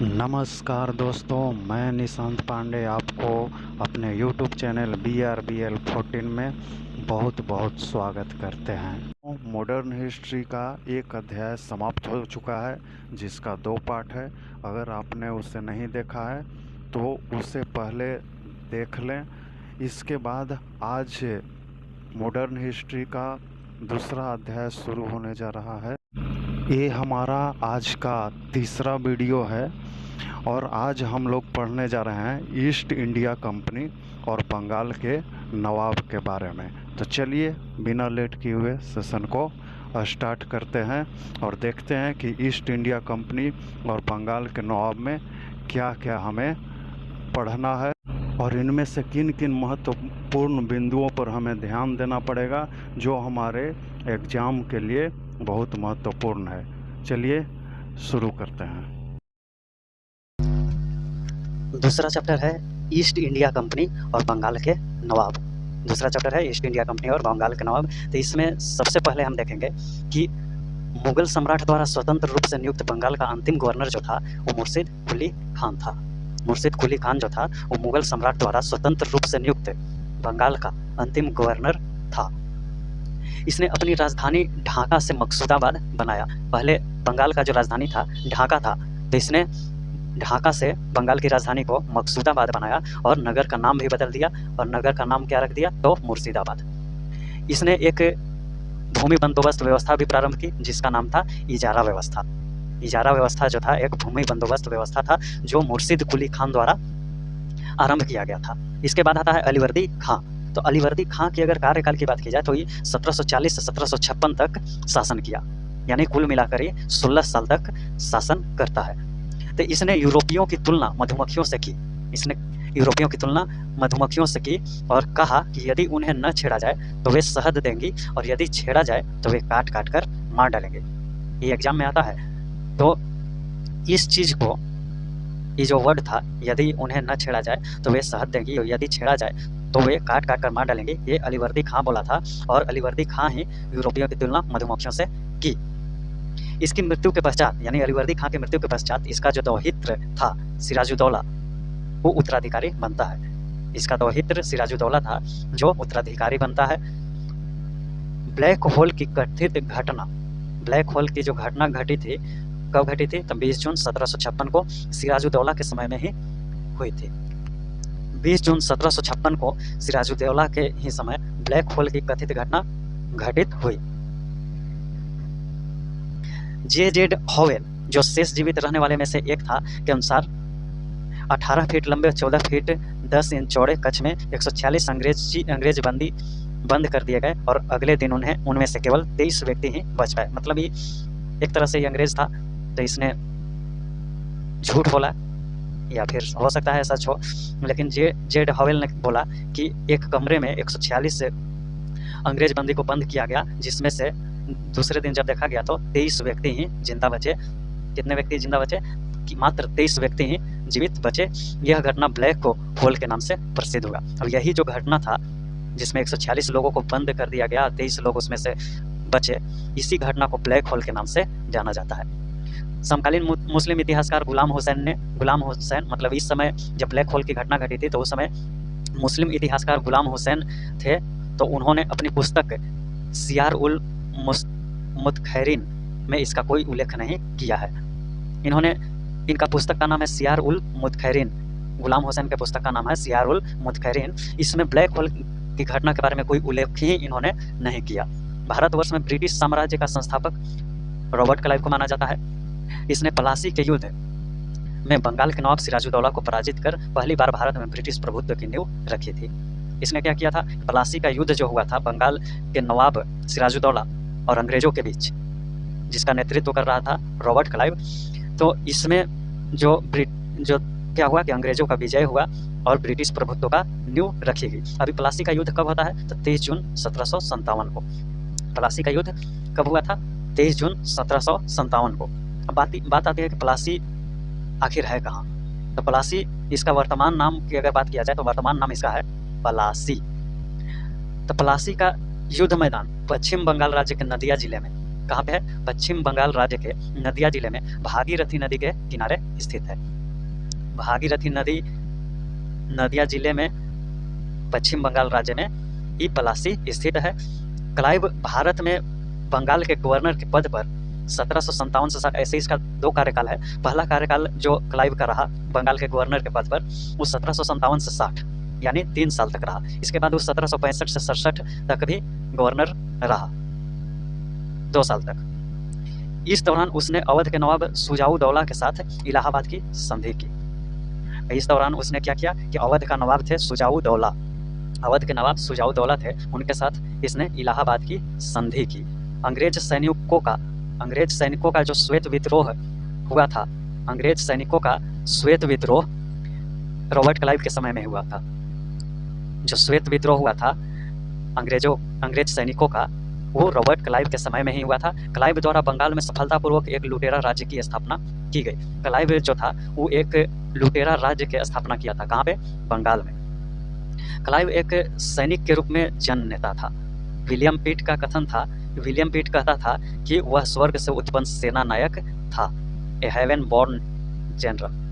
नमस्कार दोस्तों, मैं निशांत पांडे आपको अपने YouTube चैनल BRBL14 में बहुत बहुत स्वागत करते हैं। मॉडर्न हिस्ट्री का एक अध्याय समाप्त हो चुका है, जिसका 2 पार्ट है। अगर आपने उसे नहीं देखा है तो उसे पहले देख लें। इसके बाद आज मॉडर्न हिस्ट्री का दूसरा अध्याय शुरू होने जा रहा है। ये हमारा आज का तीसरा वीडियो है और आज हम लोग पढ़ने जा रहे हैं ईस्ट इंडिया कंपनी और बंगाल के नवाब के बारे में। तो चलिए बिना लेट किए हुए सेशन को स्टार्ट करते हैं और देखते हैं कि ईस्ट इंडिया कंपनी और बंगाल के नवाब में क्या क्या हमें पढ़ना है और इनमें से किन किन महत्वपूर्ण बिंदुओं पर हमें ध्यान देना पड़ेगा, जो हमारे एग्ज़ाम के लिए बहुत महत्वपूर्ण है। चलिए शुरू करते हैं। दूसरा चैप्टर है ईस्ट इंडिया कंपनी और बंगाल के नवाब। दूसरा चैप्टर है ईस्ट इंडिया कंपनी और बंगाल के नवाब। तो इसमें सबसे पहले हम देखेंगे कि मुगल सम्राट द्वारा स्वतंत्र रूप से नियुक्त बंगाल का अंतिम गवर्नर जो था वो मुर्शिद कुली खान था। मुर्शिद कुली खान जो था वो मुगल सम्राट द्वारा स्वतंत्र रूप से नियुक्त बंगाल का अंतिम गवर्नर था। इसने अपनी राजधानी ढाका से मकसूदाबाद बनाया। पहले बंगाल का जो राजधानी था ढाका था, तो इसने ढाका से बंगाल की राजधानी को मकसूदाबाद बनाया और नगर का नाम भी बदल दिया। और नगर का नाम क्या रख दिया? तो मुर्शिदाबाद। इसने एक भूमि बंदोबस्त व्यवस्था भी प्रारंभ की, जिसका नाम था इजारा व्यवस्था। इजारा व्यवस्था जो था एक भूमि बंदोबस्त व्यवस्था था जो मुर्शिद कुली खान द्वारा आरंभ किया गया था। इसके बाद आता है अलीवर्दी खां। तो अलीवर्दी खां की अगर कार्यकाल की बात की जाए तो ये 1740 से 1756 तक शासन किया, यानी कुल मिलाकर ये 16 साल तक शासन करता है। तो इसने यूरोपियों की तुलना मधुमक्खियों से की। इसने यूरोपियों की तुलना मधुमक्खियों से की और कहा कि यदि उन्हें न छेड़ा जाए तो वे शहद देंगी और यदि छेड़ा जाए तो वे काट काट कर मार डालेंगे। ये एग्जाम में आता है। तो इस चीज को, ये जो वर्ड था, यदि उन्हें न छेड़ा जाए तो वे शहद देंगी और यदि छेड़ा जाए तो वे काट काट कर मार डालेंगे, ये अलीवर्दी खां बोला था। और अलीवर्दी खां ही यूरोपियों की तुलना मधुमक्खियों से की। इसकी मृत्यु के पश्चात, यानी अलीवर्दी खां की मृत्यु के पश्चात, इसका जो दौहित्र था सिराजुद्दौला वो उत्तराधिकारी बनता है। इसका दौहित्र सिराजुद्दौला था जो उत्तराधिकारी बनता है। ब्लैक होल की कथित घटना, ब्लैक होल की जो घटना घटी थी, कब घटी थी? तो 20 जून 1756 को सिराजुद्दौला के समय में ही हुई थी। 20 जून 1756 को सिराजुद्दौला के ही समय ब्लैक होल की कथित घटना घटित हुई। J.Z. हॉवेल, जो शेष जीवित रहने वाले में से एक था, के अनुसार 18 फीट लंबे 14 फीट 10 इंच चौड़े कक्ष में 146 अंग्रेज बंदी बंद कर दिए गए और अगले दिन उनमें से केवल 23 व्यक्ति ही बच पाए। मतलब ये एक तरह से ये अंग्रेज था, तो इसने झूठ बोला या फिर हो सकता है सच हो, लेकिन J.Z. हॉवेल ने बोला कि एक कमरे में 146 अंग्रेज बंदी को बंद किया गया, जिसमें से दूसरे दिन जब देखा गया तो 23 व्यक्ति ही जिंदा बचे। कितने व्यक्ति जिंदा बचे? कि मात्र 23 व्यक्ति ही जीवित बचे। यह घटना ब्लैक होल के नाम से प्रसिद्ध हुआ। और यही जो घटना था जिसमें 146 लोगों को बंद कर दिया गया, 23 लोग उसमें से बचे, इसी घटना को ब्लैक होल के नाम से जाना जाता है। समकालीन मुस्लिम इतिहासकार गुलाम हुसैन, मतलब इस समय जब ब्लैक होल की घटना घटी थी तो उस समय मुस्लिम इतिहासकार गुलाम हुसैन थे। तो उन्होंने अपनी पुस्तक सियार उल मुतखैरिन में इसका कोई उल्लेख नहीं किया है। इनका पुस्तक का नाम है सियार उल मुतखैरिन। गुलाम हुसैन के पुस्तक का नाम है सियार उल मुतखैरिन। इसमें ब्लैक होल की घटना के बारे में कोई उल्लेख ही इन्होंने नहीं किया। भारतवर्ष में ब्रिटिश साम्राज्य का संस्थापक रॉबर्ट क्लाइव को माना जाता है। इसने प्लासी के युद्ध में बंगाल के नवाब सिराजुद्दौला को पराजित कर पहली बार भारत में ब्रिटिश प्रभुत्व की नींव रखी थी। इसने क्या किया था? प्लासी का युद्ध जो हुआ था बंगाल के नवाब सिराजुद्दौला और अंग्रेजों के बीच, जिसका नेतृत्व कर रहा था रॉबर्ट क्लाइव, तो इसमें जो क्या हुआ कि अंग्रेजों का विजय हुआ और ब्रिटिश प्रभुत्व का नींव रखी गई। अभी प्लासी का युद्ध कब होता है? तो 23 जून 1757 को। प्लासी का युद्ध कब हुआ था? 23 जून 1757 को। अब बात आती है कि प्लासी आखिर है कहाँ? तो प्लासी, इसका वर्तमान नाम की अगर बात किया जाए तो वर्तमान नाम इसका है पलासी। तो पलासी का युद्ध मैदान पश्चिम बंगाल राज्य के नदिया जिले में कहाँ पे है? पश्चिम बंगाल राज्य के नदिया जिले में भागीरथी नदी के किनारे स्थित है। भागीरथी नदी नदिया जिले में पश्चिम बंगाल राज्य में ई पलासी स्थित है। क्लाइव भारत में बंगाल के गवर्नर के पद पर 1757 से 60, ऐसे इसका 2 कार्यकाल है। पहला कार्यकाल जो क्लाइव का रहा बंगाल के गवर्नर के पद पर, वो 1757 से 60 यानी 3 साल तक रहा। इसके बाद वो 1765 से 67 तक भी गवर्नर रहा, 2 साल तक। इस दौरान उसने अवध के नवाब शुजाउद्दौला के साथ इलाहाबाद की संधि की। इस दौरान उसने क्या किया कि अवध का नवाब थे शुजाउद्दौला, अवध के नवाब शुजाउद्दौला थे, उनके साथ इसने इलाहाबाद की संधि की। अंग्रेज सैनिकों का जो श्वेत विद्रोह हुआ था, अंग्रेज सैनिकों का श्वेत विद्रोह रॉबर्ट क्लाइव के समय में हुआ था। जो श्वेत विद्रोह हुआ था अंग्रेज सैनिकों का, वो रॉबर्ट क्लाइव के समय में ही हुआ था। क्लाइव द्वारा बंगाल में सफलतापूर्वक एक लुटेरा राज्य की स्थापना की गई। क्लाइव जो था वो एक लुटेरा राज्य की स्थापना किया था। कहाँ पे? बंगाल में। क्लाइव एक सैनिक के रूप में जन नेता था। विलियम पिट का कथन था, विलियम पिट कहता था कि वह स्वर्ग से उत्पन्न सेना नायक था, a heaven born general.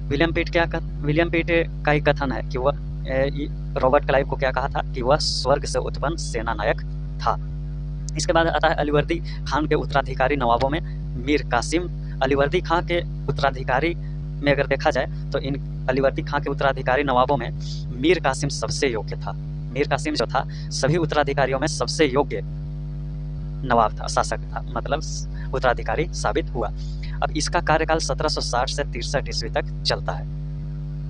William Pitt का ही कथन है कि वह रॉबर्ट क्लाइव को क्या कहा था कि वह स्वर्ग से उत्पन्न सेना नायक था। इसके बाद आता है अलीवर्दी खान के उत्तराधिकारी नवाबों में मीर कासिम। अलीवर्दी खान के उत्तराधिकारी में अगर देखा जाए तो इन अलीवर्दी खान के उत्तराधिकारी नवाबों में मीर कासिम सबसे योग्य था। मीर कासिम जो था सभी उत्तराधिकारियों में सबसे योग्य नवाब था, शासक था, मतलब उत्तराधिकारी साबित हुआ। अब इसका कार्यकाल 1760 से 63 ईस्वी तक चलता है।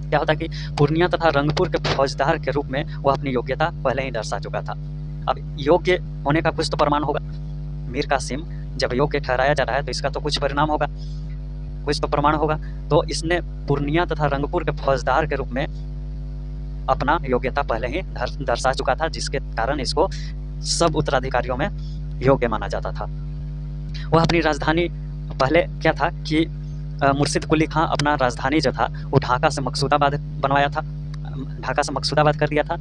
क्या होता है कि पूर्णिया तथा रंगपुर के फौजदार के रूप में वह अपनी योग्यता पहले ही दर्शा चुका था। अब योग्य होने का कुछ तो प्रमाण होगा। मीर कासिम जब योग्य ठहराया जा रहा है तो इसका तो कुछ परिणाम होगा, कुछ तो प्रमाण होगा। तो इसने पूर्णिया तथा रंगपुर के फौजदार के रूप में अपना योग्यता पहले ही दर्शा चुका था, जिसके कारण इसको सब उत्तराधिकारियों में योग्य माना जाता था। वह अपनी राजधानी, पहले क्या था कि मुर्शिद कुली खां अपना राजधानी जो था वो ढाका से मकसूदाबाद बनवाया था, ढाका से मकसूदाबाद कर दिया था,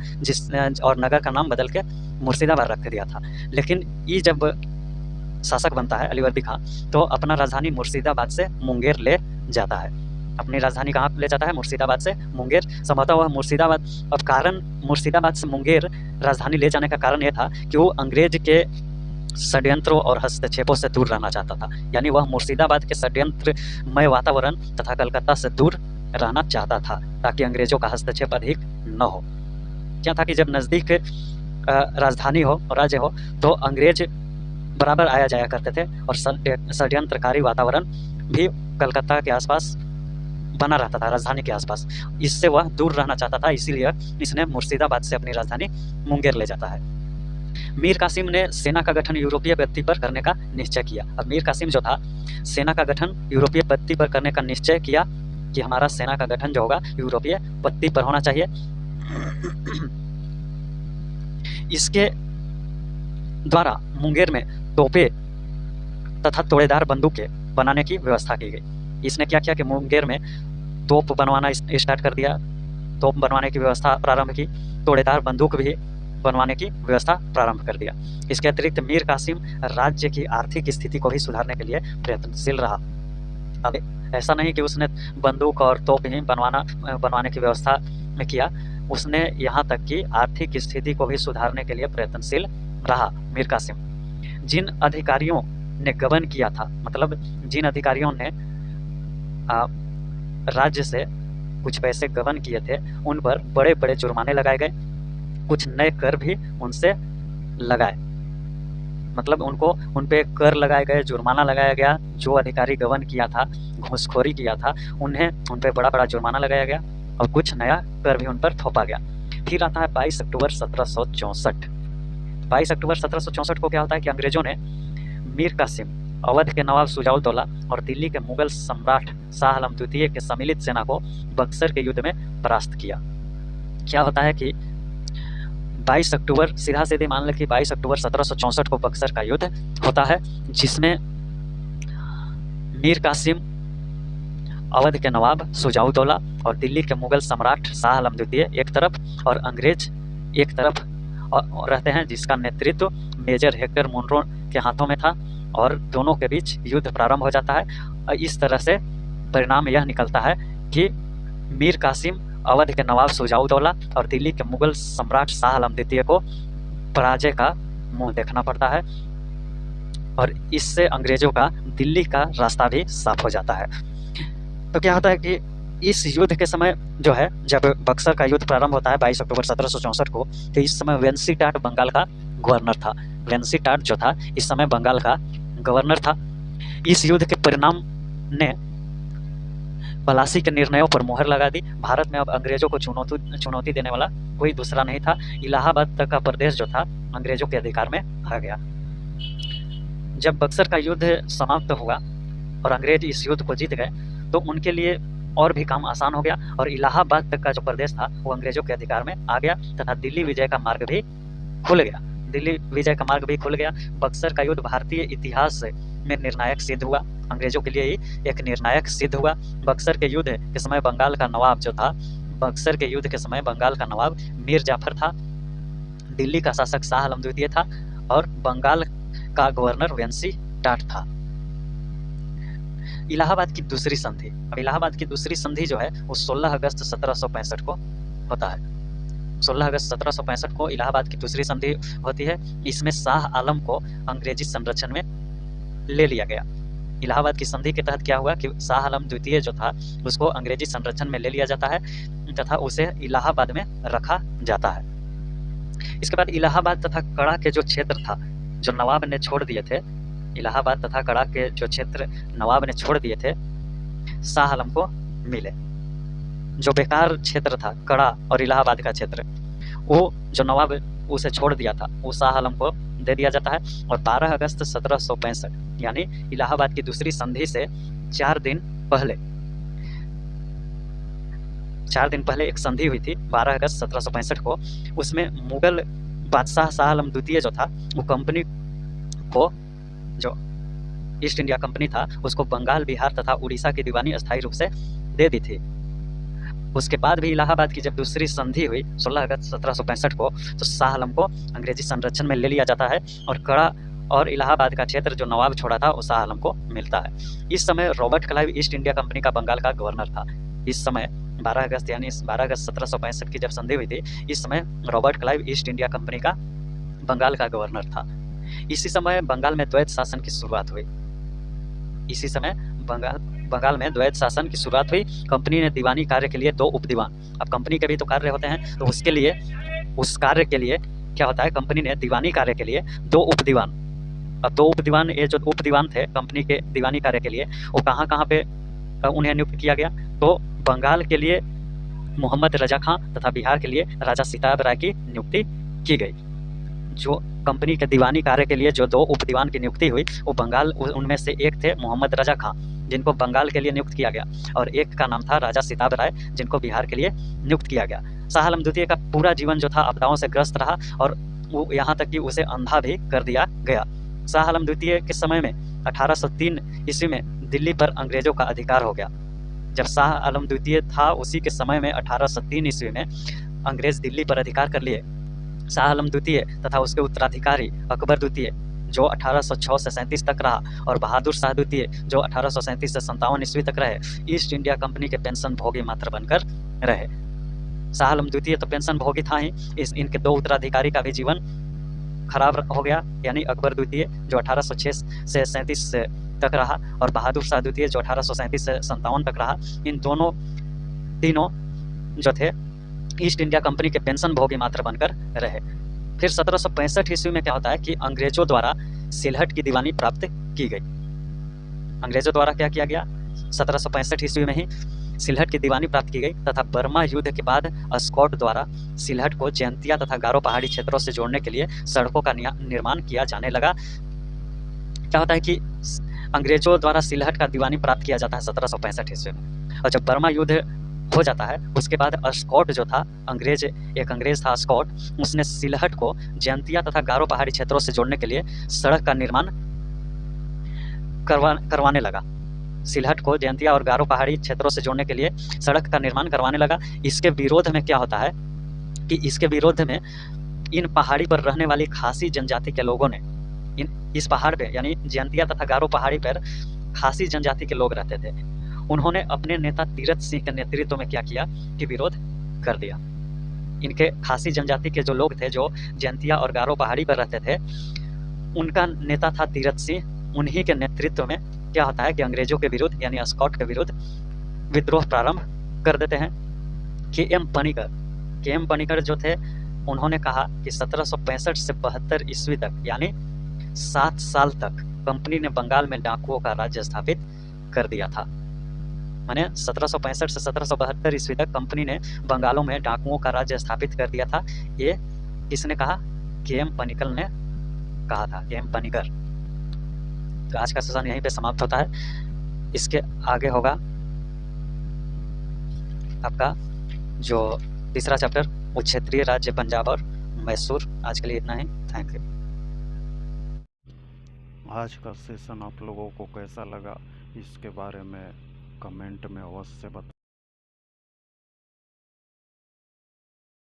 और नगर का नाम बदल के मुर्शिदाबाद रख दिया था। लेकिन ये जब शासक बनता है अलीवर्दी खां तो अपना राजधानी मुर्शिदाबाद से मुंगेर ले जाता है। अपनी राजधानी कहाँ ले जाता है? मुर्शिदाबाद से मुंगेर। संभवतः वह मुर्शिदाबाद, अब कारण मुर्शिदाबाद से मुंगेर राजधानी ले जाने का कारण यह था कि वो अंग्रेज के षड्यंत्रों और हस्तक्षेपों से दूर रहना चाहता था। यानी वह मुर्शिदाबाद के षड्यंत्रमय वातावरण तथा कलकत्ता से दूर रहना चाहता था ताकि अंग्रेजों का हस्तक्षेप अधिक न हो। क्या था कि जब नज़दीक राजधानी हो, राज्य हो, तो अंग्रेज बराबर आया जाया करते थे और षड्यंत्रकारी वातावरण भी कलकत्ता के आसपास बना रहता था, राजधानी के आसपास। इससे वह दूर रहना चाहता था, इसीलिए इसने मुर्शिदाबाद से अपनी राजधानी मुंगेर ले जाता है। मीर कासिम ने सेना का गठन यूरोपीय पद्धति पर करने का निश्चय किया। अब मीर कासिम जो था सेना का गठन यूरोपीय पद्धति पर करने का निश्चय किया कि हमारा सेना का गठन जो होगा यूरोपीय पद्धति पर होना चाहिए। इसके द्वारा मुंगेर में तोपे तथा तोड़ेदार बंदूकें बनाने की व्यवस्था की गई। इसने क्या किया कि मुंगेर में तोप बनवाना स्टार्ट कर दिया, तोप बनवाने की व्यवस्था प्रारंभ की, तोड़ेदार बंदूक भी बनवाने की व्यवस्था प्रारंभ कर दिया। इसके अतिरिक्त मीर कासिम राज्य की आर्थिक स्थिति को भी सुधारने के लिए प्रयत्नशील रहा। अब ऐसा नहीं कि उसने बंदूक और तोप ही बनवाने की व्यवस्था में किया, उसने यहाँ तक कि आर्थिक स्थिति को भी सुधारने के लिए प्रयत्नशील रहा मीर कासिम। जिन अधिकारियों ने गबन किया था, मतलब जिन अधिकारियों ने राज्य से कुछ पैसे गबन किए थे, उन पर बड़े बड़े जुर्माने लगाए गए, कुछ नए कर भी उनसे लगाए, मतलब उन पे कर लगाए गए, जुर्माना लगाया गया। जो अधिकारी गबन किया था, घूसखोरी किया था, उन पे बड़ा बड़ा जुर्माना लगाया गया और कुछ नया कर भी उन पर थोपा गया। फिर आता है 22 अक्टूबर 1764। 22 अक्टूबर 1764 को क्या होता है कि अंग्रेजों ने मीर कासिम, अवध के नवाब शुजाउद्दौला और दिल्ली के मुगल सम्राट शाह आलम द्वितीय के सम्मिलित सेना को बक्सर के युद्ध में परास्त किया। क्या होता है कि 22 अक्टूबर, सीधा सीधे मान लें कि 22 अक्टूबर 1764 को बक्सर का युद्ध होता है, जिसमें मीर कासिम, अवध के नवाब शुजाउद्दौला और दिल्ली के मुगल सम्राट शाह आलम द्वितीय एक तरफ और अंग्रेज एक तरफ रहते हैं, जिसका नेतृत्व मेजर हेक्टर मुनरो के हाथों में था और दोनों के बीच युद्ध प्रारंभ हो जाता है। इस तरह से परिणाम यह निकलता है कि मीर कासिम अवध के नवाब शुजाउद्दौला और दिल्ली के मुगल सम्राट शाह आलम द्वितीय को पराजय का मुंह देखना पड़ता है और इससे अंग्रेजों का दिल्ली का रास्ता भी साफ हो जाता है। तो क्या होता है कि इस युद्ध के समय जो है, जब बक्सर का युद्ध प्रारंभ होता है 22 अक्टूबर 1764 को, तो इस समय वेंसीटाट बंगाल का गवर्नर था। वेंसीटाट जो था इस समय बंगाल का गवर्नर था। इस युद्ध के परिणाम ने पलासी के निर्णयों पर मोहर लगा दी। भारत में अब अंग्रेजों को चुनौती देने वाला कोई दूसरा नहीं था। इलाहाबाद तक का प्रदेश जो था अंग्रेजों के अधिकार में आ गया। जब बक्सर का युद्ध समाप्त हुआ और अंग्रेज इस युद्ध को जीत गए तो उनके लिए और भी काम आसान हो गया और इलाहाबाद तक का जो प्रदेश था वो अंग्रेजों के अधिकार में आ गया तथा दिल्ली विजय का मार्ग भी खुल गया। दिल्ली विजय का मार्ग भी खुल गया। बक्सर का युद्ध भारतीय इतिहास में निर्णायक सिद्ध हुआ, अंग्रेजों के लिए ही एक निर्णायक सिद्ध हुआ। बक्सर के युद्ध के समय बंगाल का नवाब जो था, बक्सर के युद्ध के समय बंगाल का नवाब मीर जाफर था, दिल्ली का शासक शाह आलम द्वितीय था और बंगाल का गवर्नर वेंसीटाट था। इलाहाबाद की दूसरी संधि, अब इलाहाबाद की दूसरी संधि जो है वो 16 अगस्त 1765 को होता है। 16 अगस्त 1765 को इलाहाबाद की दूसरी संधि होती है। इसमें शाह आलम को अंग्रेजी संरक्षण में ले लिया गया। इलाहाबाद की संधि के तहत क्या हुआ कि शाह आलम द्वितीय जो था उसको अंग्रेजी संरक्षण में ले लिया जाता है तथा उसे इलाहाबाद में रखा जाता है। इसके बाद इलाहाबाद तथा कड़ा के जो क्षेत्र था जो नवाब ने छोड़ दिए थे, इलाहाबाद तथा कड़ा के जो क्षेत्र नवाब ने छोड़ दिए थे शाह आलम को मिले। जो बेकार क्षेत्र था कड़ा और इलाहाबाद का क्षेत्र, वो जो नवाब उसे छोड़ दिया था वो शाह आलम को दे दिया जाता है। और 12 अगस्त 1765 यानी इलाहाबाद की दूसरी संधि से 4 दिन पहले एक संधि हुई थी 12 अगस्त 1765 को। उसमें मुगल बादशाह शाह आलम द्वितीय जो था वो कंपनी को, जो ईस्ट इंडिया कंपनी था, उसको बंगाल, बिहार तथा उड़ीसा की दीवानी अस्थायी रूप से दे दी थी। उसके बाद भी इलाहाबाद की जब दूसरी संधि हुई 16 अगस्त 1765 को तो शाह आलम को अंग्रेजी संरक्षण में ले लिया जाता है और कड़ा और इलाहाबाद का क्षेत्र जो नवाब छोड़ा था वो शाह आलम को मिलता है। इस समय Robert Clive east India company का बंगाल का गवर्नर था। इस समय 12 अगस्त यानी 12 अगस्त 1765 की जब संधि हुई थी, इस समय Robert Clive east India company का बंगाल का गवर्नर था। इसी समय बंगाल में द्वैत शासन की शुरुआत हुई। इसी समय बंगाल में द्वैत शासन की शुरुआत हुई। कंपनी ने दीवानी कार्य के लिए 2 उपदीवान, अब कंपनी के भी तो कार्य होते हैं, तो उसके लिए, उस कार्य के लिए क्या होता है, कंपनी ने दीवानी कार्य के लिए 2 उपदीवान, अब 2 उपदीवान, ये जो उपदीवान थे कंपनी के दीवानी कार्य के लिए, वो कहाँ पे उन्हें नियुक्त किया गया, तो बंगाल के लिए मोहम्मद रजा खां तथा बिहार के लिए राजा सिताब राय की नियुक्ति की गई। जो कंपनी के दीवानी कार्य के लिए जो 2 उपदीवान की नियुक्ति हुई वो बंगाल, उनमें से एक थे मोहम्मद रजा खां जिनको बंगाल के लिए नियुक्त किया गया और एक का नाम था राजा सिताब राय जिनको बिहार के लिए नियुक्त किया गया। शाह आलम द्वितीय का पूरा जीवन जो था आपदाओं से ग्रस्त रहा और वो यहाँ तक कि उसे अंधा भी कर दिया गया। शाह आलम द्वितीय के समय में 1803 ईस्वी में दिल्ली पर अंग्रेजों का अधिकार हो गया। जब शाह आलम द्वितीय था उसी के समय में 1803 ईस्वी में अंग्रेज दिल्ली पर अधिकार कर लिए। शाह आलम द्वितीय तथा उसके उत्तराधिकारी अकबर द्वितीय जो 1806 से 37 तक रहा और बहादुर शाह द्वितीय जो 1837 से 57 ईस्वी तक रहे, ईस्ट इंडिया कंपनी के पेंशन भोगी मात्र बनकर रहे। शाह आलम द्वितीय तो पेंशन भोगी था ही, इनके 2 उत्तराधिकारी का भी जीवन खराब हो गया, यानी अकबर द्वितीय जो 1806 से 37 तक रहा और बहादुर शाह द्वितीय जो 1837 से 57 तक रहा। इन तीनों जो थे ईस्ट इंडिया कंपनी के पेंशन भोगी मात्र बनकर रहे। फिर 1765 ईस्वी में क्या होता है कि अंग्रेजों द्वारा सिलहट की दीवानी प्राप्त की गई। अंग्रेजों द्वारा क्या किया गया, 1765 ईस्वी में ही सिलहट की दीवानी प्राप्त की गई तथा बर्मा युद्ध के बाद स्कॉट द्वारा सिलहट को जयंतिया तथा गारो पहाड़ी क्षेत्रों से जोड़ने के लिए सड़कों का निर्माण किया जाने लगा। क्या होता है कि अंग्रेजों द्वारा सिलहट का दीवानी प्राप्त किया जाता है 1765 ईस्वी में, और जब बर्मा युद्ध हो जाता है उसके बाद स्कॉट जो था एक अंग्रेज था स्कॉट, उसने सिलहट को जयंतिया तथा गारो पहाड़ी क्षेत्रों से जोड़ने के लिए सड़क का निर्माण करवाने लगा। सिलहट को जयंतिया और गारो पहाड़ी क्षेत्रों से जोड़ने के लिए सड़क का निर्माण करवाने लगा। इसके विरोध में क्या होता है कि इसके विरोध में इन पहाड़ी पर रहने वाली खासी जनजाति के लोगों ने इस पहाड़ पे यानी जयंतिया तथा गारो पहाड़ी पर खासी जनजाति के लोग रहते थे। उन्होंने अपने नेता तीरथ सिंह के नेतृत्व में क्या किया कि विरोध कर दिया। इनके खासी जनजाति के जो लोग थे, जो जयंतिया और गारो पहाड़ी पर रहते थे, उनका नेता था तीरथ सिंह। उन्हीं के नेतृत्व में क्या होता है कि अंग्रेजों के विरुद्ध यानी स्कॉट के विरुद्ध विद्रोह प्रारंभ कर देते हैं। के एम पनिकर जो थे, उन्होंने कहा कि 1765 से 72 ईस्वी तक यानी 7 साल तक कंपनी ने बंगाल में डाकुओं का राज्य स्थापित कर दिया था। माने 1765 से 1772 ईस्वी तक कंपनी ने बंगालों में डाकुओं का राज्य स्थापित कर दिया था। ये किसने कहा? के एम पनिकर ने कहा था, के एम पनिकर। तो आज का सेशन यहीं पे समाप्त होता है। इसके आगे होगा आपका जो तीसरा चैप्टर, वो क्षेत्रीय राज्य पंजाब और मैसूर। आज के लिए इतना ही। Thank you. आज का सेशन आप लोगों को कैसा लगा, इसके बारे में कमेंट में अवश्य बताएं।